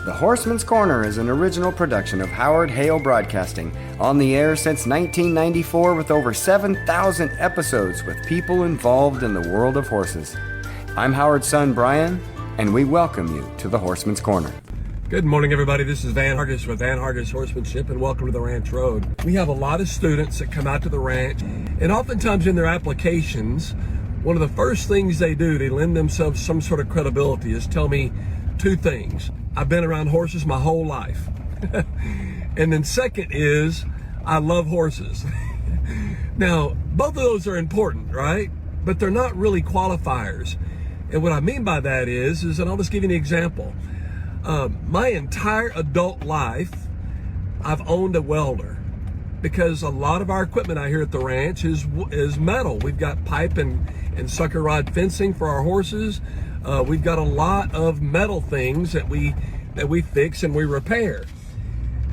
The Horseman's Corner is an original production of Howard Hale Broadcasting, on the air since 1994 with over 7,000 episodes with people involved in the world of horses. I'm Howard's son, Brian, and we welcome you to the Horseman's Corner. Good morning, everybody. This is Van Hargis with Van Hargis Horsemanship, and welcome to the Ranch Road. We have a lot of students that come out to the ranch, and oftentimes in their applications, one of the first things they do to lend themselves some sort of credibility is tell me two things. I've been around horses my whole life. And then second is, I love horses. Now, both of those are important, right? But they're not really qualifiers. And what I mean by that is, and I'll just give you an example. My entire adult life, I've owned a welder because a lot of our equipment out here at the ranch is metal. We've got pipe and sucker rod fencing for our horses. We've got a lot of metal things that we fix and we repair.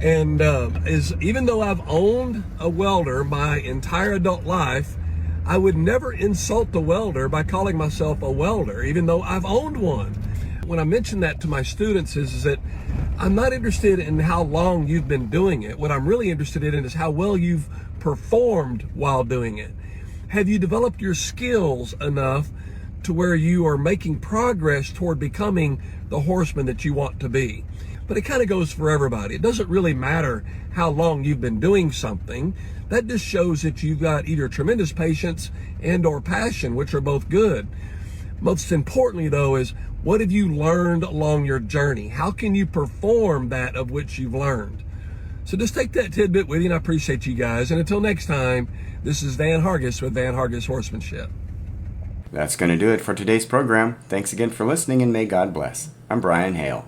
And even though I've owned a welder my entire adult life, I would never insult the welder by calling myself a welder, even though I've owned one. When I mention that to my students is that I'm not interested in how long you've been doing it. What I'm really interested in is how well you've performed while doing it. Have you developed your skills enough to where you are making progress toward becoming the horseman that you want to be? But it kind of goes for everybody. It doesn't really matter how long you've been doing something. That just shows that you've got either tremendous patience and or passion, which are both good. Most importantly, though, is what have you learned along your journey? How can you perform that of which you've learned? So just take that tidbit with you, and I appreciate you guys. And until next time, this is Van Hargis with Van Hargis Horsemanship. That's going to do it for today's program. Thanks again for listening, and may God bless. I'm Brian Hale.